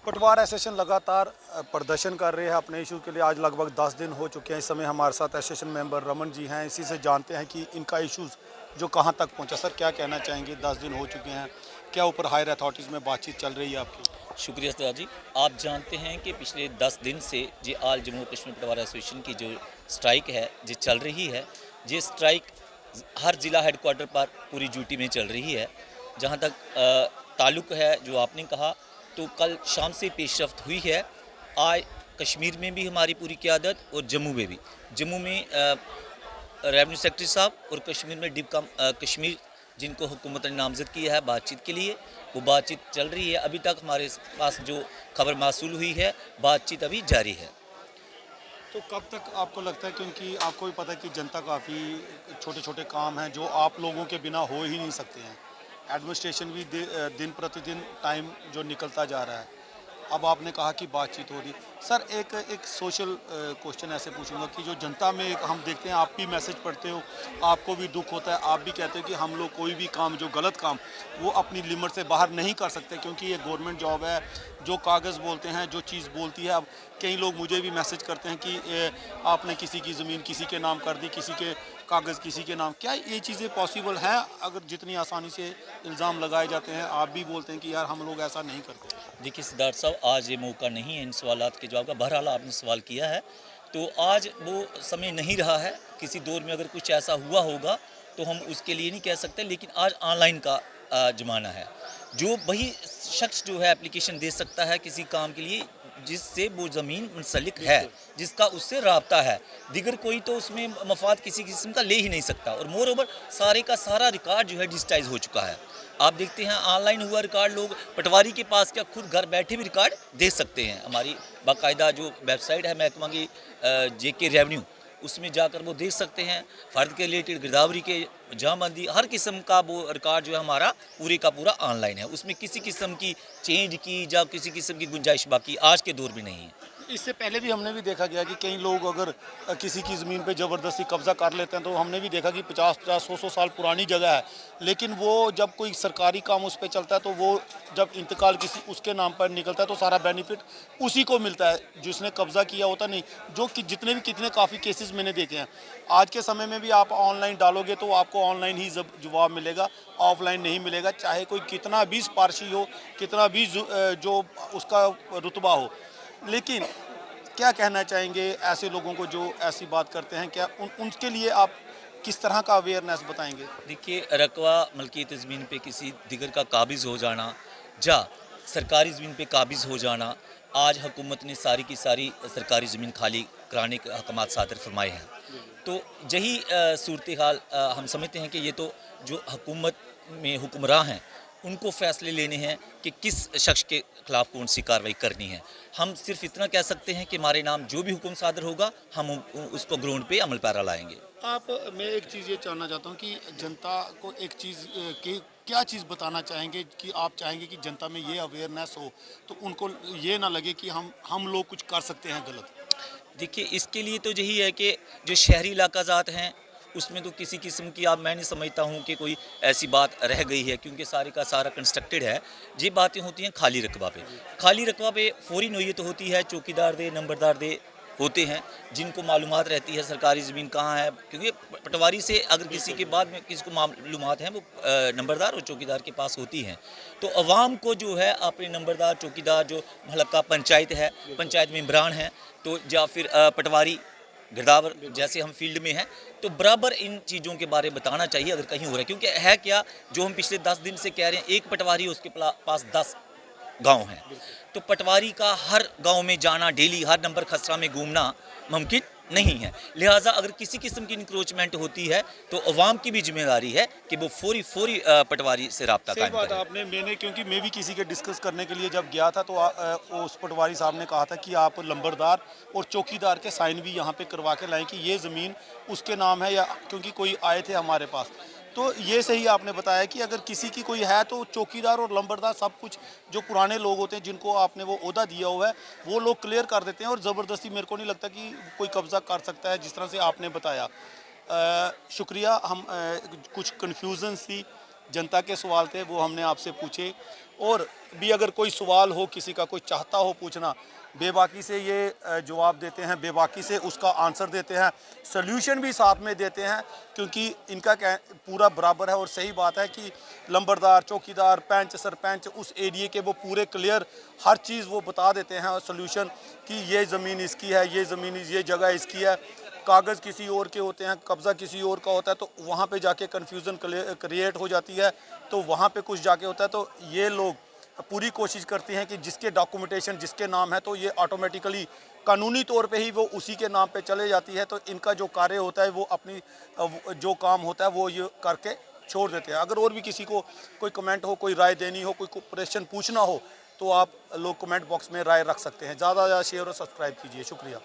पटवार एसोसिएशन लगातार प्रदर्शन कर रहे हैं अपने इशू के लिए। आज लगभग 10 दिन हो चुके हैं। इस समय हमारे साथ एसोसिएशन मेंबर रमन जी हैं। इसी से जानते हैं कि इनका इशूज़ जो कहां तक पहुंचा। सर, क्या कहना चाहेंगे? 10 दिन हो चुके हैं, क्या ऊपर हायर अथॉरिटीज़ में बातचीत चल रही है आपकी? शुक्रिया सर जी। आप जानते हैं कि पिछले 10 दिन से जे आल जम्मू कश्मीर पटवार एसोसिएशन की जो स्ट्राइक है जो चल रही है, ये स्ट्राइक हर ज़िला हेडक्वार्टर पर पूरी ड्यूटी में चल रही है। जहाँ तक ताल्लुक़ है जो आपने कहा, तो कल शाम से पेशरफ्त हुई है। आज कश्मीर में भी हमारी पूरी क़यादत और जम्मू में भी। जम्मू में रेवेन्यू सेक्रेटरी साहब और कश्मीर में कश्मीर जिनको हुकूमत ने नामज़द किया है बातचीत के लिए, वो बातचीत चल रही है। अभी तक हमारे पास जो खबर मासूल हुई है, बातचीत अभी जारी है। तो कब तक आपको लगता है, क्योंकि आपको भी पता है कि जनता काफ़ी छोटे छोटे काम हैं जो आप लोगों के बिना हो ही नहीं सकते हैं। एडमिनिस्ट्रेशन भी दिन प्रतिदिन टाइम जो निकलता जा रहा है। अब आपने कहा कि बातचीत हो रही। सर, एक एक सोशल क्वेश्चन ऐसे पूछूंगा कि जो जनता में एक हम देखते हैं, आप भी मैसेज पढ़ते हो, आपको भी दुख होता है, आप भी कहते हो कि हम लोग कोई भी काम जो गलत काम वो अपनी लिमिट से बाहर नहीं कर सकते, क्योंकि ये गवर्नमेंट जॉब है। जो कागज़ बोलते हैं, जो चीज़ बोलती है। अब कई लोग मुझे भी मैसेज करते हैं कि आपने किसी की ज़मीन किसी के नाम कर दी, किसी के कागज़ किसी के नाम। क्या ये चीज़ें पॉसिबल हैं? अगर जितनी आसानी से इल्ज़ाम लगाए जाते हैं, आप भी बोलते हैं कि यार हम लोग ऐसा नहीं करते। देखिए सिद्धार्थ साहब, आज ये मौका नहीं है इन सवालात के जवाब का। बहरहाल आपने सवाल किया है, तो आज वो समय नहीं रहा है। किसी दौर में अगर कुछ ऐसा हुआ होगा तो हम उसके लिए नहीं कह सकते, लेकिन आज ऑनलाइन का ज़माना है। जो वही शख्स जो है एप्लीकेशन दे सकता है किसी काम के लिए जिससे वो ज़मीन मुंसलिक है, जिसका उससे राब्ता है। दिगर कोई तो उसमें मफाद किसी किस्म का ले ही नहीं सकता। और मोर ओवर सारे का सारा रिकॉर्ड जो है डिजिटाइज हो चुका है। आप देखते हैं ऑनलाइन हुआ रिकॉर्ड, लोग पटवारी के पास क्या खुद घर बैठे भी रिकॉर्ड दे सकते हैं। हमारी बाकायदा जो वेबसाइट है महकमा की जेके रेवेन्यू, उसमें जाकर वो देख सकते हैं। फ़र्द के रिलेटेड गिरदावरी के जमाबंदी हर किस्म का वो रिकॉर्ड जो है हमारा पूरे का पूरा ऑनलाइन है। उसमें किसी किस्म की चेंज की या किसी किस्म की गुंजाइश बाकी आज के दौर में नहीं है। इससे पहले भी हमने भी देखा गया कि कई लोग अगर किसी की ज़मीन पे ज़बरदस्ती कब्ज़ा कर लेते हैं, तो हमने भी देखा कि 50-50, 100-100 साल पुरानी जगह है, लेकिन वो जब कोई सरकारी काम उस पे चलता है, तो वो जब इंतकाल किसी उसके नाम पर निकलता है, तो सारा बेनिफिट उसी को मिलता है जिसने कब्ज़ा किया होता नहीं। जो कि जितने भी कितने काफ़ी केसेस मैंने देखे हैं। आज के समय में भी आप ऑनलाइन डालोगे तो आपको ऑनलाइन ही जवाब मिलेगा, ऑफलाइन नहीं मिलेगा, चाहे कोई कितना भी सिफारशी हो, कितना भी जो उसका रुतबा हो। लेकिन क्या कहना चाहेंगे ऐसे लोगों को जो ऐसी बात करते हैं? क्या उनके लिए आप किस तरह का अवेयरनेस बताएंगे? देखिए, रकवा मलकियत ज़मीन पे किसी दिगर का काबिज़ हो जाना या सरकारी ज़मीन पे काबिज़ हो जाना, आज हुकूमत ने सारी की सारी सरकारी ज़मीन खाली कराने के अहकामात सादर फरमाए हैं। तो यही सूरत हाल हम समझते हैं कि ये तो जो हुकूमत में हुक्मरान हैं, उनको फ़ैसले लेने हैं कि किस शख्स के ख़िलाफ़ कौन सी कार्रवाई करनी है। हम सिर्फ़ इतना कह सकते हैं कि हमारे नाम जो भी हुक्म सादर होगा, हम उसको ग्राउंड पे अमल पैरा लाएंगे। आप मैं एक चीज़ ये जानना चाहता हूँ कि जनता को एक चीज़ की क्या चीज़ बताना चाहेंगे कि आप चाहेंगे कि जनता में ये अवेयरनेस हो, तो उनको ये ना लगे कि हम लोग कुछ कर सकते हैं गलत। देखिए, इसके लिए तो यही है कि जो शहरी इलाका ज़ात हैं, उसमें तो किसी किस्म की आप मैं नहीं समझता हूँ कि कोई ऐसी बात रह गई है, क्योंकि सारे का सारा कंस्ट्रक्टेड है। ये बातें होती हैं खाली रकबा पे। खाली रकबा पे फ़ौरी नोयत होती है, चौकीदार दे, नंबरदार दे होते हैं, जिनको मालूमात रहती है सरकारी ज़मीन कहाँ है। क्योंकि पटवारी से अगर किसी के बाद में किसी को मालूमात हैं, वो नंबरदार और चौकीदार के पास होती हैं। तो अवाम को जो है अपने नंबरदार, चौकीदार, जो हलका पंचायत है, पंचायत मेंबरान हैं, तो या फिर पटवारी गिरदावर जैसे हम फील्ड में हैं, तो बराबर इन चीज़ों के बारे में बताना चाहिए अगर कहीं हो रहा है। क्योंकि है क्या, जो हम पिछले 10 दिन से कह रहे हैं, एक पटवारी उसके पास 10 गांव हैं। तो पटवारी का हर गांव में जाना, डेली हर नंबर खसरा में घूमना मुमकिन नहीं है। लिहाजा अगर किसी किस्म की इंक्रोचमेंट होती है, तो अवाम की भी जिम्मेदारी है कि वो फौरी फौरी पटवारी से रब्ता सही कायम बात करे। आपने मैंने क्योंकि मैं भी किसी के डिस्कस करने के लिए जब गया था, तो उस पटवारी साहब ने कहा था कि आप लंबरदार और चौकीदार के साइन भी यहाँ पे करवा के लाएं कि ये ज़मीन उसके नाम है, या क्योंकि कोई आए थे हमारे पास। तो ये सही आपने बताया कि अगर किसी की कोई है, तो चौकीदार और लंबरदार सब कुछ जो पुराने लोग होते हैं जिनको आपने वो ओहदा दिया हुआ है, वो लोग क्लियर कर देते हैं। और ज़बरदस्ती मेरे को नहीं लगता कि कोई कब्ज़ा कर सकता है, जिस तरह से आपने बताया। शुक्रिया। हम कुछ कन्फ्यूजन थी जनता के सवाल थे वो हमने आपसे पूछे। और भी अगर कोई सवाल हो किसी का, कोई चाहता हो पूछना, बेबाकी से ये जवाब देते हैं, बेबाकी से उसका आंसर देते हैं, सल्यूशन भी साथ में देते हैं, क्योंकि इनका पूरा बराबर है। और सही बात है कि लंबरदार, चौकीदार, पंच, सरपंच उस एरिए के वो पूरे क्लियर हर चीज़ वो बता देते हैं, सल्यूशन कि ये ज़मीन इसकी है, ये ज़मीन ये जगह इसकी है, कागज़ किसी और के होते हैं, कब्ज़ा किसी और का होता है, तो वहाँ पे जाके कन्फ्यूज़न क्रिएट हो जाती है, तो वहाँ पे कुछ जाके होता है। तो ये लोग पूरी कोशिश करते हैं कि जिसके डॉक्यूमेंटेशन जिसके नाम है तो ये ऑटोमेटिकली कानूनी तौर पे ही वो उसी के नाम पे चले जाती है। तो इनका जो कार्य होता है वो अपनी जो काम होता है वो ये करके छोड़ देते हैं। अगर और भी किसी को कोई कमेंट हो, कोई राय देनी हो, कोई प्रश्न पूछना हो, तो आप लोग कमेंट बॉक्स में राय रख सकते हैं। ज़्यादा से ज़्यादा शेयर और सब्सक्राइब कीजिए। शुक्रिया।